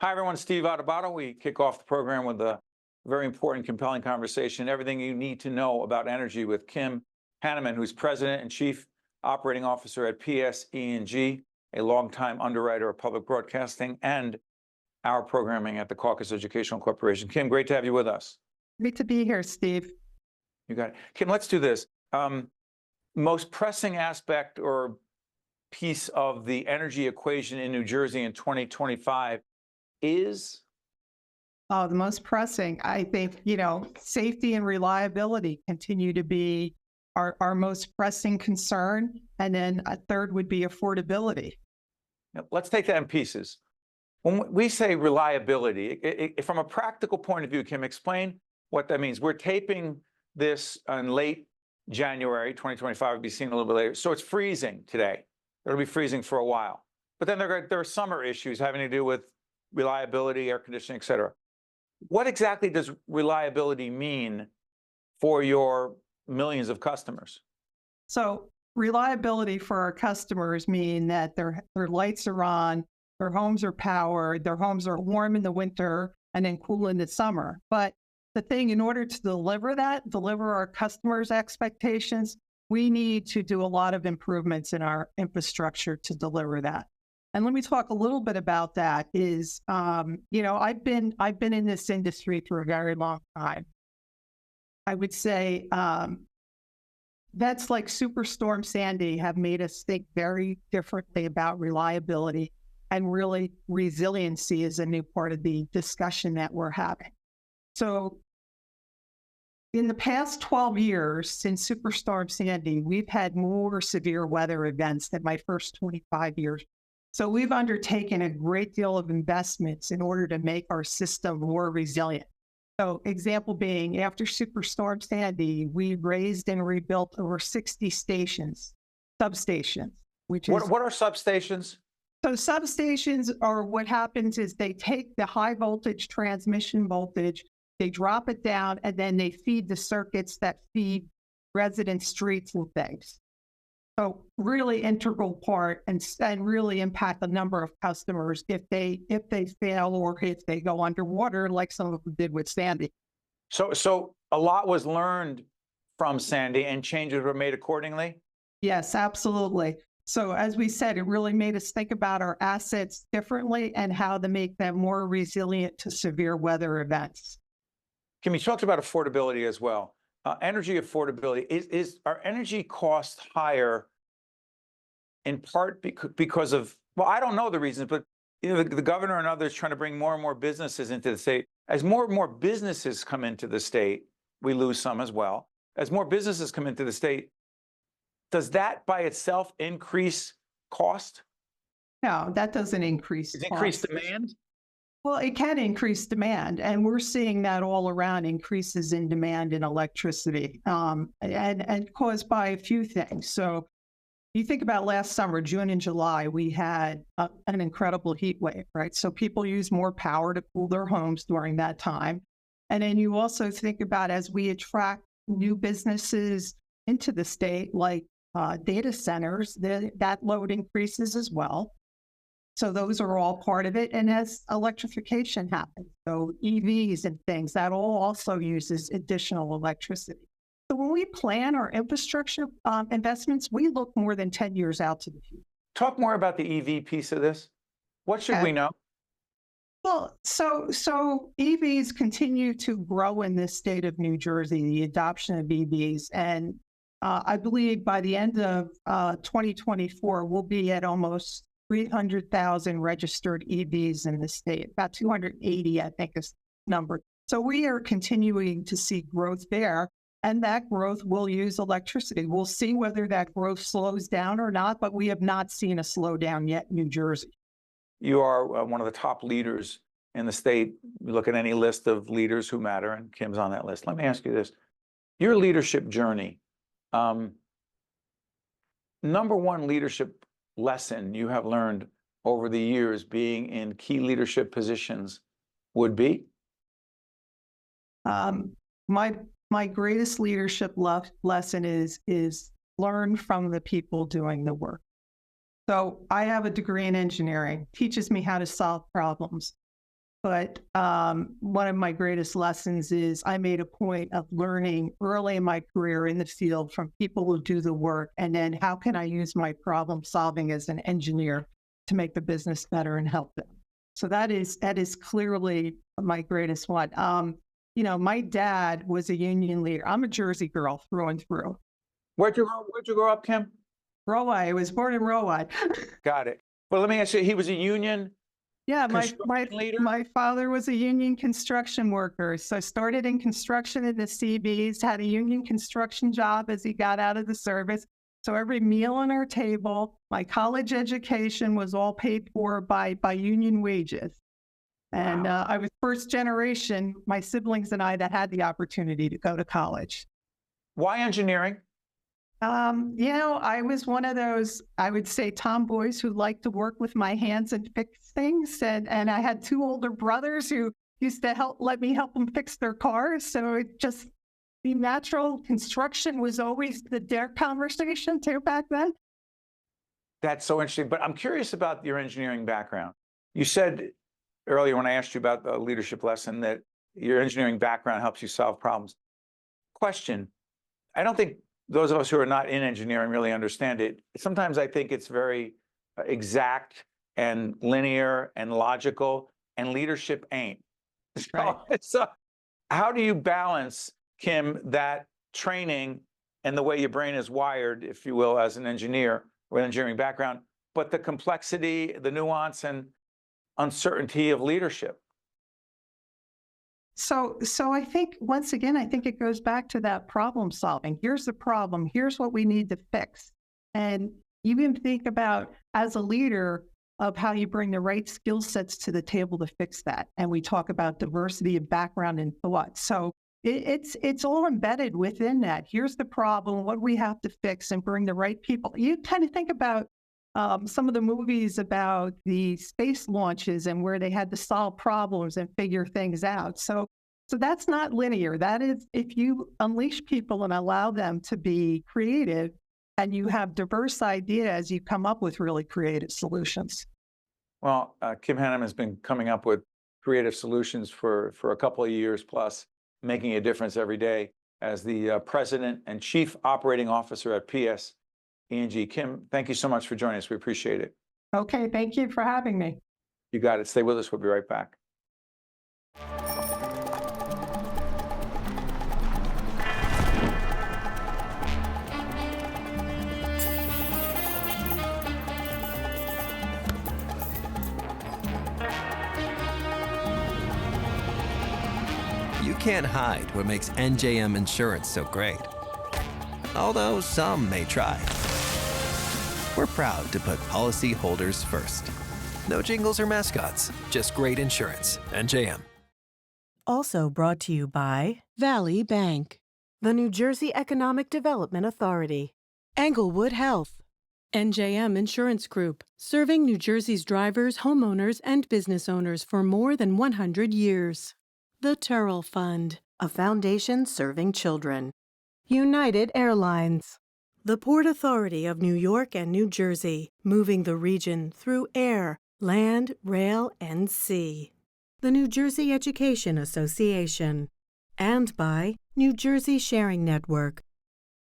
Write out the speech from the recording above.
Hi, everyone. Steve Adubato. We kick off the program with a very important, compelling conversation. Everything you need to know about energy with Kim Hanemann, who's President and Chief Operating Officer at PSE&G, a longtime underwriter of public broadcasting and our programming at the Caucus Educational Corporation. Kim, great to have you with us. Great to be here, Steve. You got it. Kim, let's do this. Most pressing aspect or piece of the energy equation in New Jersey in 2025 is? The most pressing, I think, safety and reliability continue to be our most pressing concern. And then a third would be affordability. Now, let's take that in pieces. When we say reliability, from a practical point of view, Kim, explain what that means. We're taping this in late January 2025, it'll be seen a little bit later. So it's freezing today. It'll be freezing for a while. But then there are summer issues having to do with reliability, air conditioning, et cetera. What exactly does reliability mean for your millions of customers? So reliability for our customers mean that their lights are on, their homes are powered, their homes are warm in the winter and then cool in the summer. But the thing, in order to deliver our customers' expectations, we need to do a lot of improvements in our infrastructure to deliver that. And let me talk a little bit about that. I've been in this industry for a very long time. I would say that's like Superstorm Sandy have made us think very differently about reliability, and really resiliency is a new part of the discussion that we're having. So in the past 12 years since Superstorm Sandy, we've had more severe weather events than my first 25 years. So we've undertaken a great deal of investments in order to make our system more resilient. So example being, after Superstorm Sandy, we raised and rebuilt over 60 stations, substations, which is— What are substations? So substations are, what happens is they take the high voltage transmission voltage, they drop it down, and then they feed the circuits that feed resident streets and things. So really integral part, and really impact the number of customers if they fail or if they go underwater, like some of them did with Sandy. So a lot was learned from Sandy and changes were made accordingly? Yes, absolutely. So as we said, it really made us think about our assets differently and how to make them more resilient to severe weather events. Kim, you talked about affordability as well. Energy affordability, are energy costs higher in part because of, well, I don't know the reasons, but the governor and others trying to bring more and more businesses into the state. As more and more businesses come into the state, we lose some as well. As more businesses come into the state, does that by itself increase cost? No, that doesn't increase Does it increase cost. demand? Well, it can increase demand, and we're seeing that all around, increases in demand in electricity, and caused by a few things. So you think about last summer, June and July, we had an incredible heat wave, right? So people use more power to cool their homes during that time. And then you also think about, as we attract new businesses into the state, like data centers, that load increases as well. So those are all part of it. And as electrification happens, so EVs and things, that all also uses additional electricity. So when we plan our infrastructure investments, we look more than 10 years out to the future. Talk more about the EV piece of this. What should we know? Well, so EVs continue to grow in this state of New Jersey, the adoption of EVs. And I believe by the end of 2024, we'll be at almost 300,000 registered EVs in the state, about 280, I think, is the number. So we are continuing to see growth there, and that growth will use electricity. We'll see whether that growth slows down or not, but we have not seen a slowdown yet in New Jersey. You are one of the top leaders in the state. You look at any list of leaders who matter, and Kim's on that list. Let me ask you this. Your leadership journey, number one leadership lesson you have learned over the years being in key leadership positions would be? My greatest leadership lesson is learn from the people doing the work. So I have a degree in engineering, teaches me how to solve problems. But one of my greatest lessons is I made a point of learning early in my career in the field from people who do the work, and then how can I use my problem solving as an engineer to make the business better and help them. So that is clearly my greatest one. My dad was a union leader. I'm a Jersey girl through and through. Where'd you grow up, Kim? Roway. I was born in Roway. Got it. Well, let me ask you, he was a union Yeah, construction leader? my father was a union construction worker. So I started in construction in the CBs, had a union construction job as he got out of the service. So every meal on our table, my college education was all paid for by union wages. And Wow. I was first generation, my siblings and I, that had the opportunity to go to college. Why engineering? I was one of those, I would say, tomboys who liked to work with my hands and fix things. And I had two older brothers who used to let me help them fix their cars. So it just, the natural construction was always the dare conversation too back then. That's so interesting. But I'm curious about your engineering background. You said earlier when I asked you about the leadership lesson that your engineering background helps you solve problems. Question, I don't think those of us who are not in engineering really understand it. Sometimes I think it's very exact and linear and logical, and leadership ain't. Right. So how do you balance, Kim, that training and the way your brain is wired, if you will, as an engineer with an engineering background, but the complexity, the nuance, and uncertainty of leadership? So I think, once again, I think it goes back to that problem solving. Here's the problem. Here's what we need to fix. And you can think about, as a leader, of how you bring the right skill sets to the table to fix that. And we talk about diversity of background and thought. So it's all embedded within that. Here's the problem, what we have to fix, and bring the right people. You kind of think about some of the movies about the space launches and where they had to solve problems and figure things out. So that's not linear. That is, if you unleash people and allow them to be creative and you have diverse ideas, you come up with really creative solutions. Well, Kim Hanemann has been coming up with creative solutions for a couple of years plus, making a difference every day as the president and chief operating officer at PSE&G. Kim, thank you so much for joining us. We appreciate it. Okay, thank you for having me. You got it. Stay with us. We'll be right back. You can't hide what makes NJM Insurance so great. Although some may try. We're proud to put policyholders first. No jingles or mascots, just great insurance. NJM. Also brought to you by Valley Bank, the New Jersey Economic Development Authority, Englewood Health, NJM Insurance Group, serving New Jersey's drivers, homeowners, and business owners for more than 100 years. The Turrell Fund, a foundation serving children. United Airlines, the Port Authority of New York and New Jersey, moving the region through air, land, rail, and sea. The New Jersey Education Association. And by New Jersey Sharing Network,